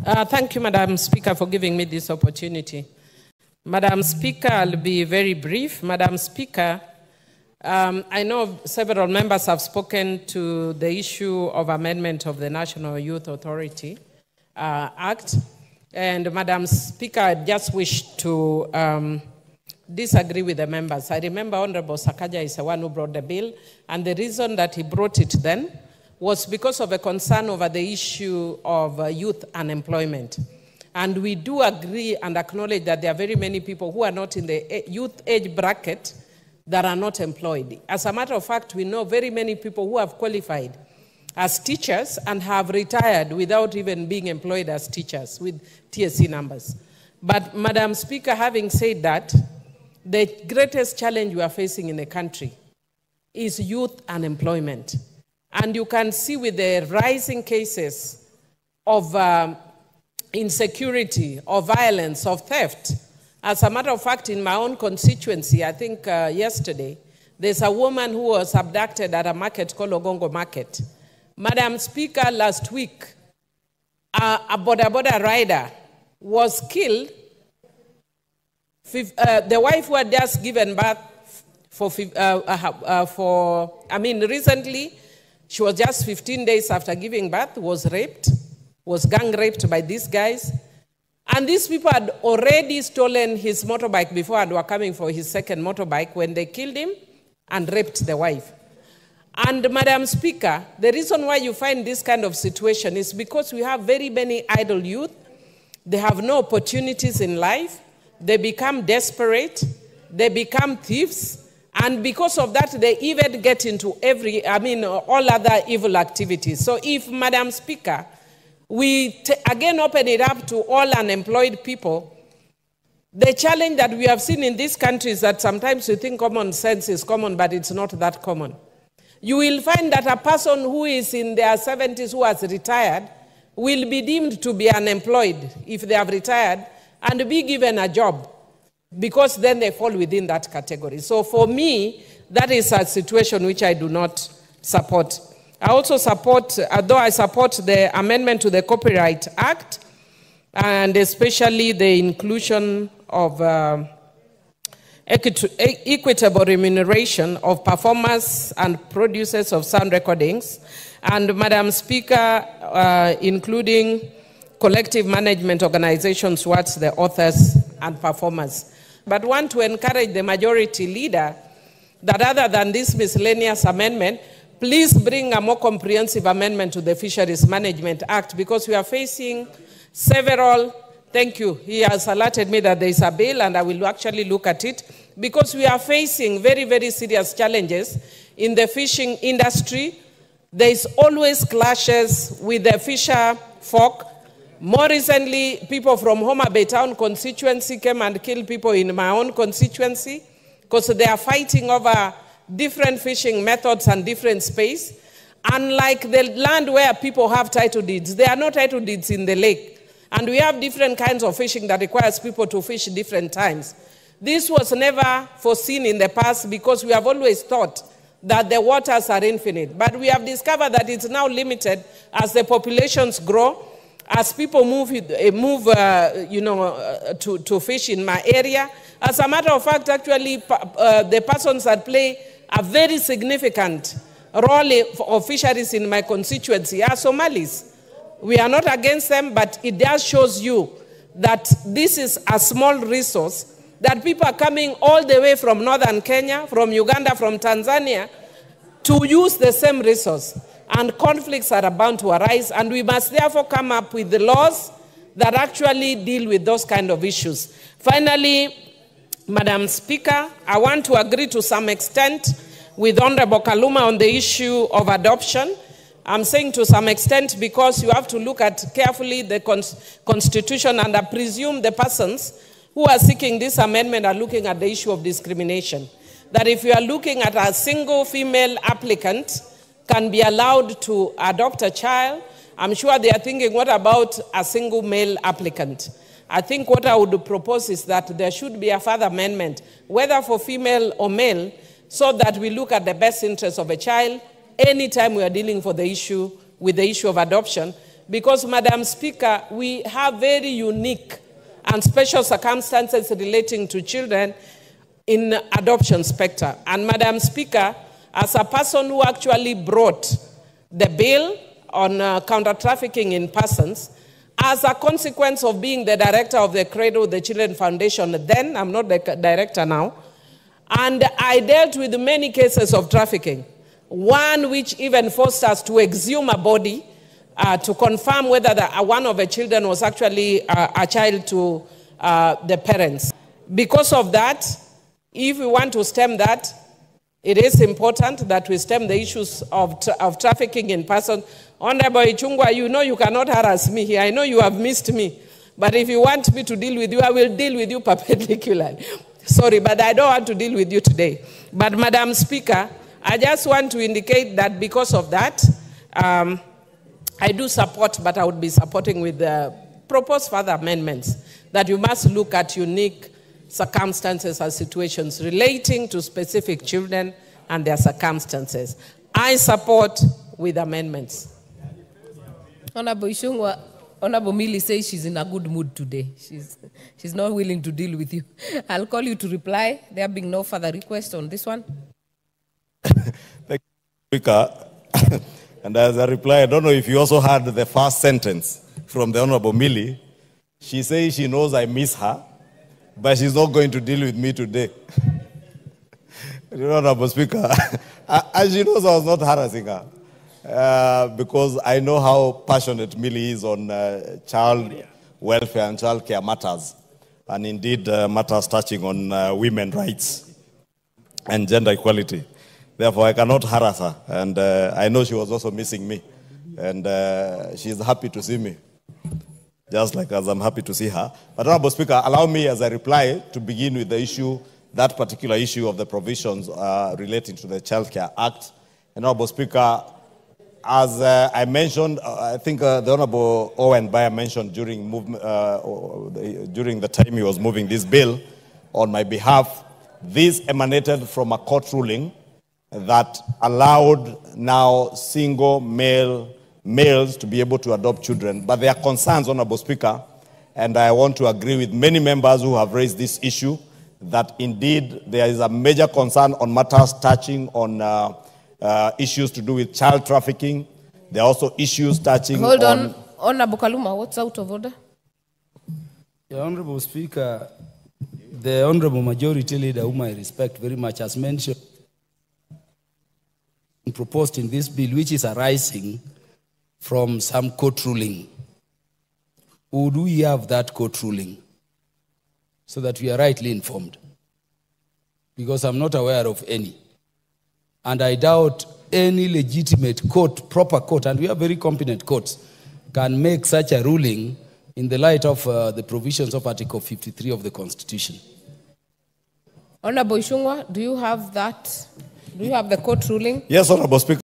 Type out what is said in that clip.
Thank you, Madam Speaker, for giving me this opportunity. Madam Speaker, I'll be very brief. Madam Speaker, I know several members have spoken to the issue of amendment of the National Youth Authority Act. And Madam Speaker, I just wish to disagree with the members. I remember Honorable Sakaja is the one who brought the bill, and the reason that he brought it then was because of a concern over the issue of youth unemployment. And we do agree and acknowledge that there are very many people who are not in the youth age bracket that are not employed. As a matter of fact, we know very many people who have qualified as teachers and have retired without even being employed as teachers with TSC numbers. But Madam Speaker, having said that, the greatest challenge we are facing in the country is youth unemployment. And you can see with the rising cases of insecurity, of violence, of theft. As a matter of fact, in my own constituency, I think yesterday, there's a woman who was abducted at a market called Ogongo Market. Madam Speaker, last week, a boda rider was killed. The wife who had just given birth recently, she was just 15 days after giving birth, was raped, was gang raped by these guys. And these people had already stolen his motorbike before and were coming for his second motorbike when they killed him and raped the wife. And Madam Speaker, the reason why you find this kind of situation is because we have very many idle youth. They have no opportunities in life. They become desperate. They become thieves. And because of that, they even get into all other evil activities. So if, Madam Speaker, we again open it up to all unemployed people, the challenge that we have seen in this country is that sometimes you think common sense is common, but it's not that common. You will find that a person who is in their 70s who has retired will be deemed to be unemployed if they have retired and be given a job, because then they fall within that category. So for me, that is a situation which I do not support. I also support, though I support the amendment to the Copyright Act, and especially the inclusion of equitable remuneration of performers and producers of sound recordings, and Madam Speaker, including collective management organizations towards the authors and performers. But want to encourage the majority leader that other than this miscellaneous amendment, please bring a more comprehensive amendment to the Fisheries Management Act, because we are facing several. Thank you. He has alerted me that there is a bill, and I will actually look at it, because we are facing very, very serious challenges in the fishing industry. There is always clashes with the fisher folk. More recently, people from Homa Bay Town constituency came and killed people in my own constituency because they are fighting over different fishing methods and different space. Unlike the land where people have title deeds, there are no title deeds in the lake. And we have different kinds of fishing that requires people to fish different times. This was never foreseen in the past because we have always thought that the waters are infinite. But we have discovered that it's now limited as the populations grow, as people move to fish in my area. As a matter of fact, actually, the persons that play a very significant role of fisheries in my constituency are Somalis. We are not against them, but it just shows you that this is a small resource, that people are coming all the way from northern Kenya, from Uganda, from Tanzania, to use the same resource. And conflicts are bound to arise, and we must therefore come up with the laws that actually deal with those kind of issues. Finally, Madam Speaker, I want to agree to some extent with Honorable Kaluma on the issue of adoption. I'm saying to some extent because you have to look at carefully the Constitution, and I presume the persons who are seeking this amendment are looking at the issue of discrimination. That if you are looking at a single female applicant can be allowed to adopt a child, I'm sure they are thinking, what about a single male applicant? I think what I would propose is that there should be a further amendment, whether for female or male, so that we look at the best interest of a child anytime we are dealing with the issue of adoption, because, Madam Speaker, we have very unique and special circumstances relating to children in adoption spectrum. And Madam Speaker, as a person who actually brought the bill on counter-trafficking in persons, as a consequence of being the director of the Cradle the Children Foundation, then, I'm not the director now, and I dealt with many cases of trafficking, one which even forced us to exhume a body to confirm whether one of the children was actually a child to the parents. Because of that, if we want to stem that, it is important that we stem the issues of trafficking in persons. Honorable Ichungwa, you know you cannot harass me here. I know you have missed me. But if you want me to deal with you, I will deal with you perpendicularly. Sorry, but I don't want to deal with you today. But Madam Speaker, I just want to indicate that because of that, I do support, but I would be supporting with the proposed further amendments, that you must look at unique circumstances and situations relating to specific children and their circumstances. I support with amendments. Honorable Ichungwa, Honorable Millie says she's in a good mood today. She's not willing to deal with you. I'll call you to reply. There being no further request on this one. Thank you, Speaker. And as a reply, I don't know if you also heard the first sentence from the Honorable Millie. She says she knows I miss her, but she's not going to deal with me today. Honorable Speaker, and she knows I was not harassing her, because I know how passionate Millie is on child welfare and child care matters, and indeed matters touching on women's rights and gender equality. Therefore, I cannot harass her, and I know she was also missing me, and she's happy to see me, just like as I'm happy to see her. But, Honorable Speaker, allow me as I reply to begin with the issue, that particular issue of the provisions relating to the Child Care Act. And, Honorable Speaker, as I mentioned, I think the Honorable Owen Bayer mentioned during the time he was moving this bill on my behalf, this emanated from a court ruling that allowed now single males to be able to adopt children. But there are concerns, Honorable Speaker, and I want to agree with many members who have raised this issue, that indeed there is a major concern on matters touching on issues to do with child trafficking. There are also issues touching Hold on. Honorable Kaluma, what's out of order? The Honorable Speaker, the Honorable Majority Leader, whom I respect very much, has mentioned, proposed in this bill, which is arising from some court ruling. Would we have that court ruling so that we are rightly informed? Because I'm not aware of any. And I doubt any legitimate court, proper court, and we have very competent courts, can make such a ruling in the light of the provisions of Article 53 of the Constitution. Honorable Ichungwa, do you have that? Do you have the court ruling? Yes, Honorable Speaker.